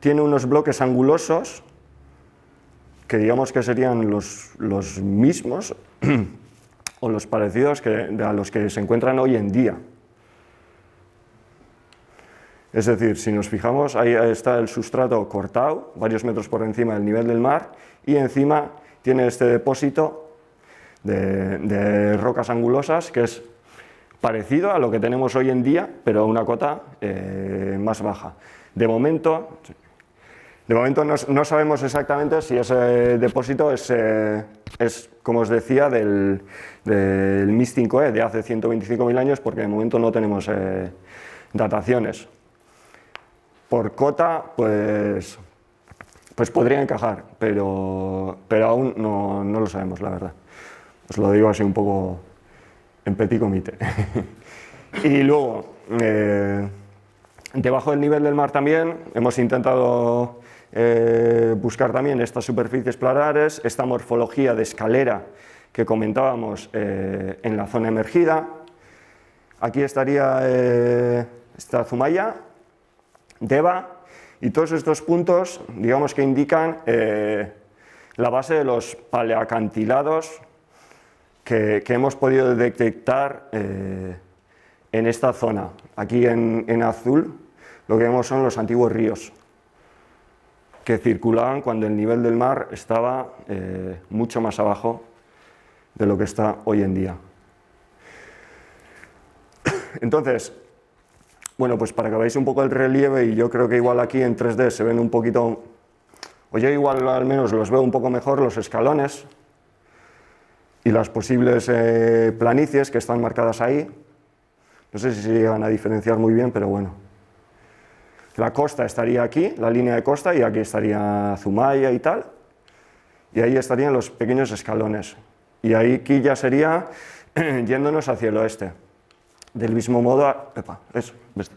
S2: tiene unos bloques angulosos que digamos que serían los mismos o los parecidos a los que se encuentran hoy en día. Es decir, si nos fijamos, ahí está el sustrato cortado, varios metros por encima del nivel del mar, y encima tiene este depósito de rocas angulosas que es parecido a lo que tenemos hoy en día, pero a una cota más baja. De momento no sabemos exactamente si ese depósito es como os decía, del MIS 5E de hace 125.000 años, porque de momento no tenemos dataciones. Por cota, pues podría encajar, pero aún no lo sabemos, la verdad. Os lo digo así un poco en petit comité. Y luego, debajo del nivel del mar también hemos intentado buscar también estas superficies planares, esta morfología de escalera que comentábamos en la zona emergida. Aquí estaría esta Zumaya, Deva, y todos estos puntos, digamos que indican la base de los paleoacantilados que hemos podido detectar en esta zona. Aquí en azul lo que vemos son los antiguos ríos que circulaban cuando el nivel del mar estaba mucho más abajo de lo que está hoy en día. Entonces, bueno, pues para que veáis un poco el relieve, y yo creo que igual aquí en 3D se ven un poquito, o yo igual al menos los veo un poco mejor, los escalones y las posibles planicies que están marcadas ahí. No sé si se llegan a diferenciar muy bien, pero bueno. La costa estaría aquí, la línea de costa, y aquí estaría Zumaya y tal, y ahí estarían los pequeños escalones. Y ahí aquí ya sería yéndonos hacia el oeste. Del mismo modo, eso, ¿ves?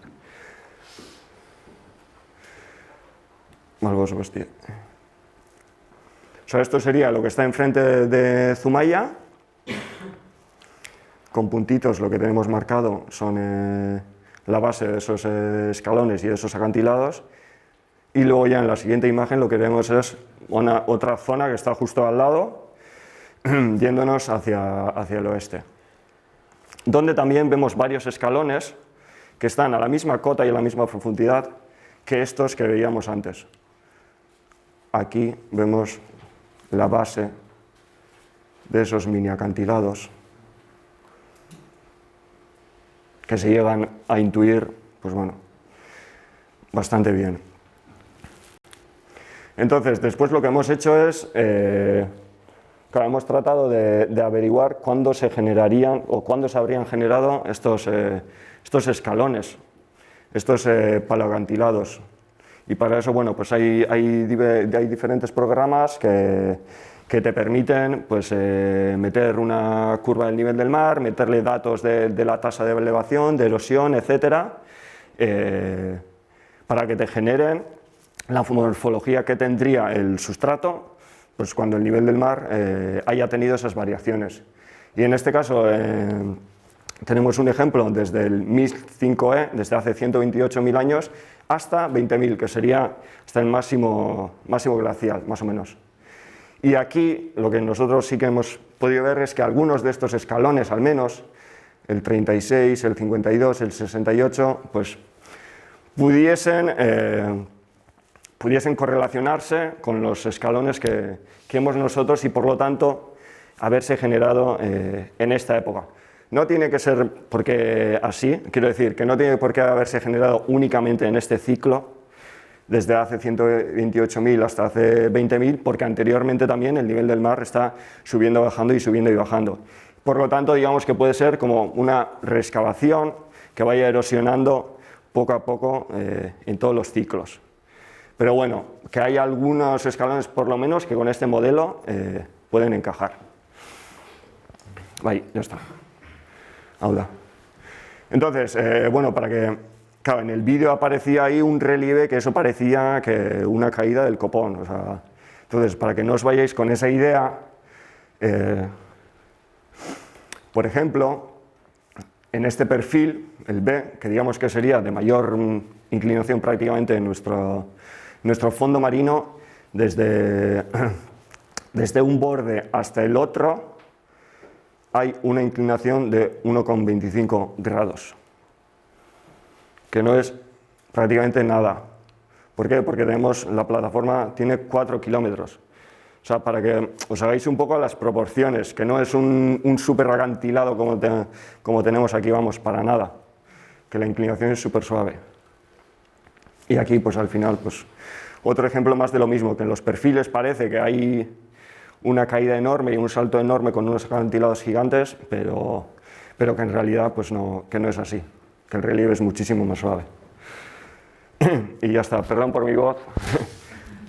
S2: Malgoso, hostia. O sea, esto sería lo que está enfrente de Zumaya, con puntitos. Lo que tenemos marcado son la base de esos escalones y de esos acantilados, y luego ya en la siguiente imagen lo que vemos es otra zona que está justo al lado, yéndonos hacia el oeste, donde también vemos varios escalones que están a la misma cota y a la misma profundidad que estos que veíamos antes. Aquí vemos la base de esos mini acantilados que se llegan a intuir, pues bueno, bastante bien. Entonces, después lo que hemos hecho es, claro, hemos tratado de averiguar cuándo se generarían o cuándo se habrían generado estos escalones, estos paleoacantilados. Y para eso, bueno, pues hay diferentes programas que te permiten pues, meter una curva del nivel del mar, meterle datos de la tasa de elevación, de erosión, etcétera, para que te generen la morfología que tendría el sustrato pues, cuando el nivel del mar haya tenido esas variaciones. Y en este caso tenemos un ejemplo desde el 1005E, desde hace 128.000 años, hasta 20.000, que sería hasta el máximo glacial, más o menos. Y aquí lo que nosotros sí que hemos podido ver es que algunos de estos escalones, al menos, el 36, el 52, el 68, pues pudiesen correlacionarse con los escalones que hemos nosotros y por lo tanto haberse generado en esta época. No tiene que ser porque así, quiero decir que no tiene por qué haberse generado únicamente en este ciclo, desde hace 128.000 hasta hace 20.000, porque anteriormente también el nivel del mar está subiendo, bajando y subiendo y bajando. Por lo tanto, digamos que puede ser como una reexcavación que vaya erosionando poco a poco en todos los ciclos. Pero bueno, que hay algunos escalones por lo menos que con este modelo pueden encajar. Ahí, ya está. Aula. Entonces, bueno, para que, claro, en el vídeo aparecía ahí un relieve que eso parecía que una caída del copón, o sea, entonces, para que no os vayáis con esa idea, por ejemplo, en este perfil, el B, que digamos que sería de mayor inclinación prácticamente en nuestro fondo marino, desde un borde hasta el otro, hay una inclinación de 1,25 grados, que no es prácticamente nada. ¿Por qué? Porque la plataforma tiene 4 kilómetros. O sea, para que os hagáis un poco las proporciones, que no es un súper acantilado como tenemos aquí, vamos, para nada. Que la inclinación es súper suave. Y aquí, pues al final, pues otro ejemplo más de lo mismo, que en los perfiles parece que hay una caída enorme y un salto enorme con unos acantilados gigantes, pero que en realidad pues no, que no es así, que el relieve es muchísimo más suave. Y ya está, perdón por mi voz,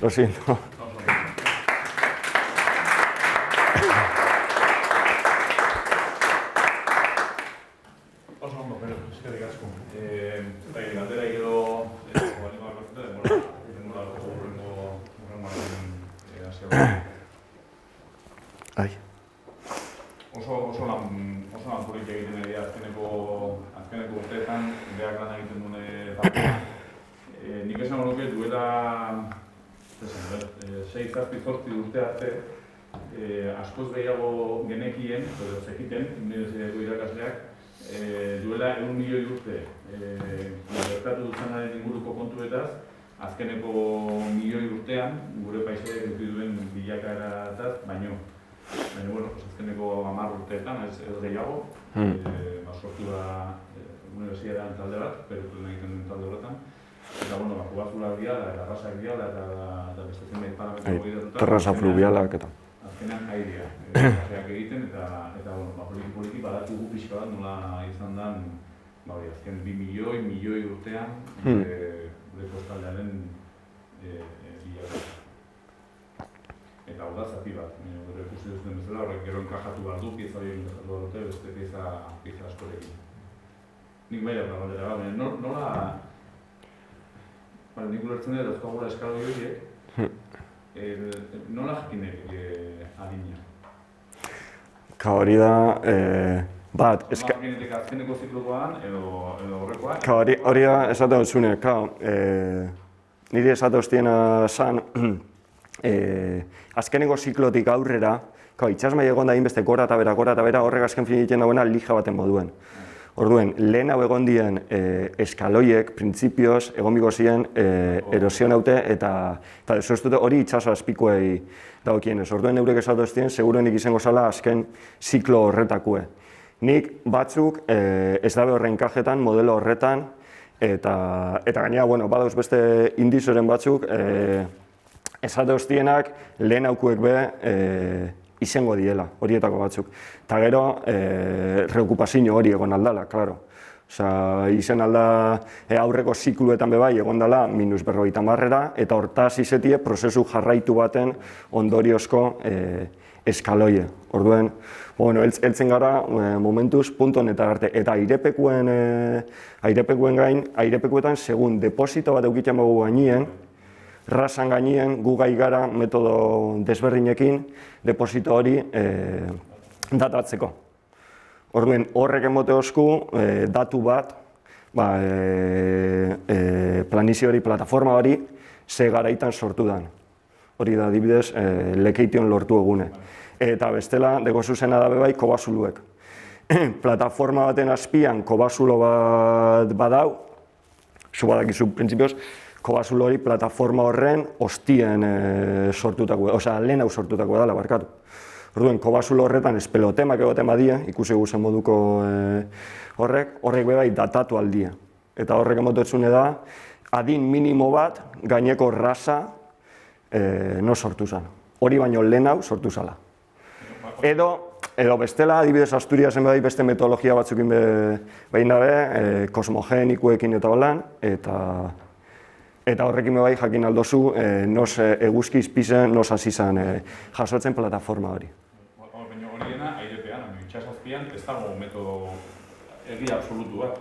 S2: lo siento.
S1: Oso lan polit egiten egia azkeneko urteetan berak lan egiten dune bakoa. Nik esan nuke duela 6-8 urte arte askoz gehiago genekien, edo zekiten, unibertsitateko irakasleak, duela 1 milioi urte gertatu dutenaren inguruko kontuetaz, azkeneko milioi urtean gure paisaia duen bilakaerataz baino. Baina, bueno, azkeneko 10 urteetan, ez gehiago, sortu da unibertsitatean talde bat, perikulen egiten duen talde horretan. Eta, bueno, jugazulak diala, eta arrasak diala, eta beste zenbait parametro egitetuta.
S2: Terraza fluvialak eta.
S1: Azkenean jairia, arrasak egiten, eta poliki badatugu pixka bat nola izan den, azken 2 milioi urtean, gure kostaldearen bilaketa. Eta hau da zati bat, gure ikusi duzten bezala, horrek gero enkajatu behar du, pieza hori enkajatu behar dute, beste pieza askorekin. Nik bai da galdera, baina nola... Nik ulertzen dut dauzkagula eskaloi horiek, nola jakinek adina?
S2: Hori da... bat,
S1: nola jakinetek azkeneko ziklokoan, edo horrekoa?
S2: Hori da, esaten dut zune, niri esaten duztiena zan, azkeneko ziklotik aurrera, itxasmai egon da inbeste gora eta bera, horrek azken fin egiten dauena lija baten moduen. Orduen, lehen hau egon dien eskaloiek, printzipioz, egon biko ziren erosion haute eta desoreztute hori itxaso azpikuei dagokienez. Orduen, eurek esatu ez dien, seguruenik izango zala azken ziklo horretakue. nik batzuk ez dabe horren kajetan, modelo horretan, eta gainera, bueno, badauz beste indizoren batzuk, esate hostienak lehen aukuek be izango diela, horietako batzuk. Eta gero, reokupazio hori egon aldala, klaro. Osa, izen alda aurreko zikluetan bebai egon dela -50 eta hortaz izetie prozesu jarraitu baten ondoriozko eskaloie. Orduen, bueno, eltzen gara momentuz puntu honetan arte. Eta airepekuen gain, airepekuetan segun deposito bat eukitzen bagu gainien, rasan gainien gu gai gara metodo desberdinekin deposito hori datatzeko. Orduen, horrek emote osku, datu bat, planizio hori, plataforma hori, ze garaitan sortu den. Hori da, adibidez, lekeition lortu egune. Eta bestela, dego zuzena da bebai, kobasuluek. Plataforma baten azpian kobasulo bat badau, zu badakizu, printzipioz, kobasulo hori plataforma horren ostien sortutako, osea, lehen hau sortutako dela, barkatu. Orduen, kobasulo horretan espelotemak egoten badie, ikusi guzen moduko horrek bebai datatu aldia. Eta horrek emotetzune da, adin minimo bat gaineko rasa no sortu zen. Hori baino lehen hau sortu zala. Edo bestela, adibidez Asturiasen bai beste metodologia batzukin behin dabe, kosmogenikuekin eta holan, eta horrekin bai jakin aldozu, nos eguzki izpizen, nos hasi zen jasotzen plataforma hori.
S1: Horiena, airepean, itxasazpian, ez dago metodo egia absolutu bat.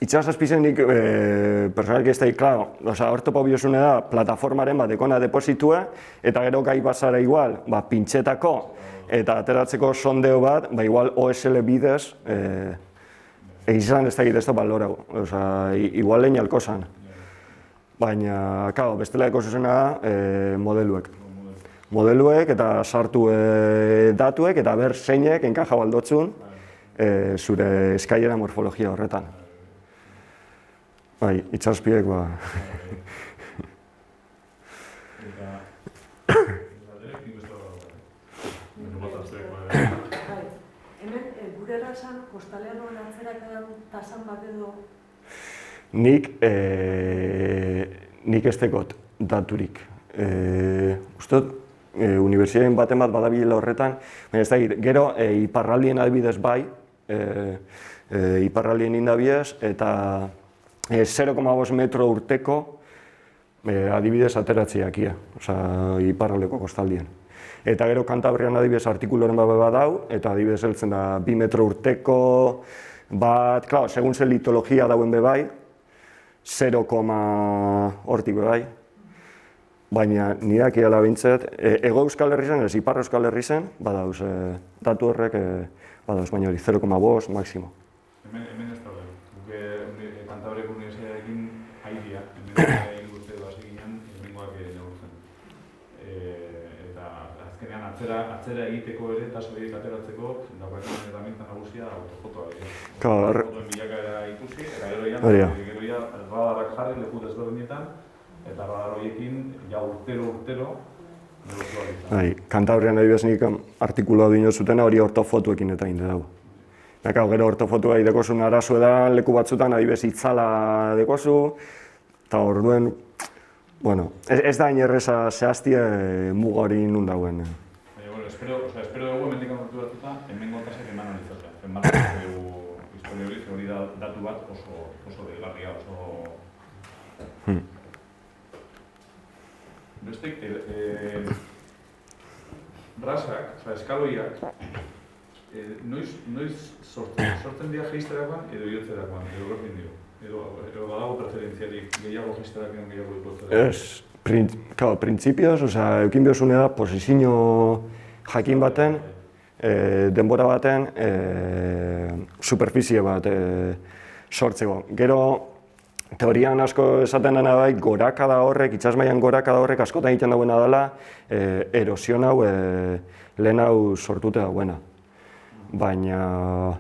S2: Itxasazpizen nik, personalki ez da, klaro, hortopo biosune da, plataformaren bat ekona depositue, eta gero gai bazara igual, pintxetako, eta ateratzeko sondeo bat, igual OSL bidez, izan ez da egite ez da balora, igual lehen jalko zan. Baina, claro, bestela eko zuzena da modeluek. Modeluek eta sartu datuek eta ber zeinek enkaja baldotzun zure eskailera morfologia horretan. Bai, itxaspiek,
S3: Hemen, gure erasan, kostalean horren atzerak edan tasan bat edo?
S2: Nik ez tekot daturik. Uztot, unibertsitateen baten bat badabilela horretan, baina ez da, gero iparraldien adibidez bai, iparraldien indabiez, eta 0,5 metro urteko adibidez ateratziakia, iparraldeko kostaldien. Eta gero Kantabrian adibidez artikuloren bat badau, eta adibidez heltzen da 2 metro urteko bat, klaro, segun ze litologia dauen bebai, 0, hortik bebai, baina nirak iala bintzet, ego Euskal Herri zen, ez ipar Euskal Herri zen, badauz, datu horrek badauz, baina hori 0,5 maksimo.
S1: Hemen ez daude, guke Kantabriako Unibertsitatearekin airia, hemen urte edo hasi ginen, hemengoak neurtzen. Eta azkenean atzera egiteko ere, eta horiek ateratzeko, daukatzen herramienta nagusia autofotoa. Autofotoen bilakaera ikusi, eta gero radarak jarri leku desberdinetan, eta radar horiekin, ja urtero,
S2: Kantabrian adibidez nik artikuloa dino zutena hori ortofotoekin eta inde dago. Gero ortofotoa idekozun arazu edan leku batzutan adibidez itzala dekozu, eta orduen, bueno, ez da inerreza zehaztie muga hori nun dauen.
S1: Espero dugu hemendik kontu batzuta, hemen gontazak eman analizatzea. Enbarrak dugu historia hori da datu bat oso deigarria, oso... Bestek, rasak, eskaloiak, noiz sortzen dira geisterakoan edo iotzerakoan, edo berdin dio? Edo badago preferentziarik gehiago geisterakoan gehiago iotzerakoan?
S2: Ez, printzipioz, eukin biozune da, posizio jakin baten, denbora baten, superfizie bat sortzeko. Gero, teorian asko esaten dena bai, gorakada horrek, itsasmailan gorakada horrek askotan egiten dauena dela, erosion hau lehen hau sortute dauena. Baina,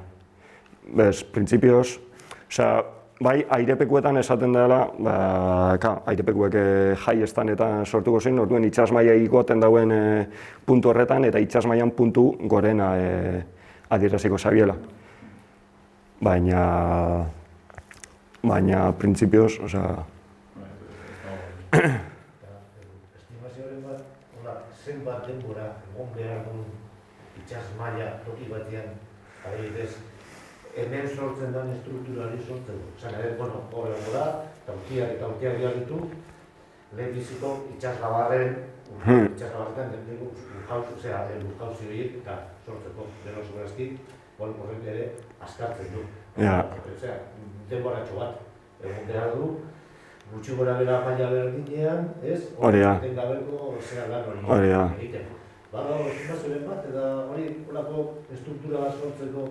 S2: printzipioz, bai, airepekuetan esaten dela, airepekuek jaiestanetan sortuko zen, orduen itsasmaila igoten dauen puntu horretan, eta itsasmailan puntu gorena adieraziko zabiela. baina printzipioz, osea...
S4: Estimazioaren bat, zenbat denbora egon behar duen itsas maila toki batean, adibidez, hemen sortzen den estrukturari sortzen du. Zan ere, bueno, hor egongo da, eta urtiak behar ditu, lehenbiziko itsaslabarren, itsaslabarretan lurjauzi horiek eta sortzeko deno segurazki, horrek ere askartzen du. Denboratxo bat egon behar du, gutxi gora bera maila berdinean, ez?
S2: Hori da.
S4: Etengabeko zera lan hori egiten. Bada, estimazioaren bat, eta hori horako estruktura bat sortzeko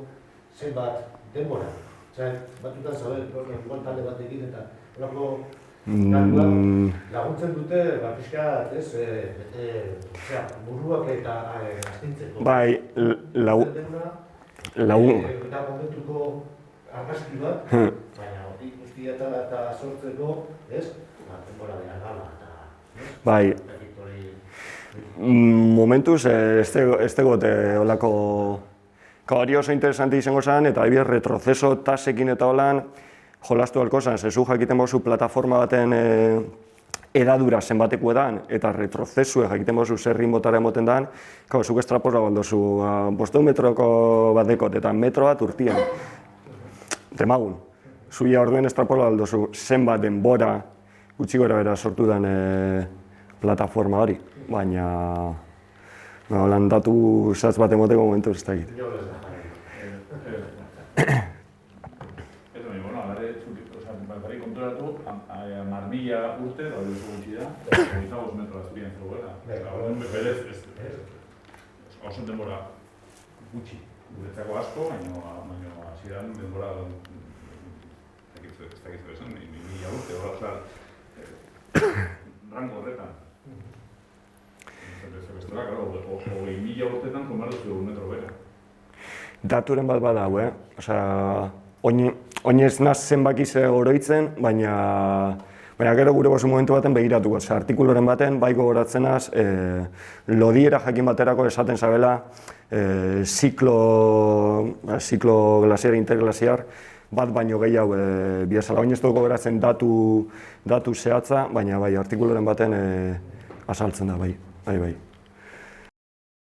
S4: zenbat denbora. Osea, batutan zabe, igual talde bat egin eta horako laguntzen dute, pixkat, ez? Buruak eta astintzeko.
S2: Bai,
S4: Eta momentuko argazki bat, baina hori guztia eta sortzeko, ez? Denbora behar gala eta...
S2: Bai, momentuz ez tegote olako... Hori oso interesanti izango zen, eta adibidez retroceso tasekin eta holan jolastu halko zen, zezu jakiten bozu plataforma baten edadura zenbateko edan, eta retrocesue jakiten bozu zer ritmotara emoten dan, zuk estrapola baldozu 500 metroko bat dekot, eta metro bat urtien. Demagun, zuia orduen estrapola baldozu zenbat denbora gutxi gora bera sortu den plataforma hori, baina holan datu zatz bat emoteko momentu ez da egit.
S1: Bari konturatu, 10.000 urte, da hori oso gutxi da, 25 metro azpien zegoela. Berez, oso denbora gutxi, guretzako asko, baina hasieran denbora ez dakizu esan, 1.000 urte, horra, rango horretan. Bestela, claro, 20.000 urtetan komar duzu metro bera.
S2: Daturen bat badau, osea, oinez naz zenbakize oroitzen, baina gero gure bozu momentu baten begiratuko. Osea, artikuloren baten, bai gogoratzenaz, lodiera jakin baterako esaten zabela ziklo glasiar, interglasiar, bat baino gehiago biazala. Oinez dut gogoratzen datu zehatza, baina bai, artikuloren baten azaltzen da, bai.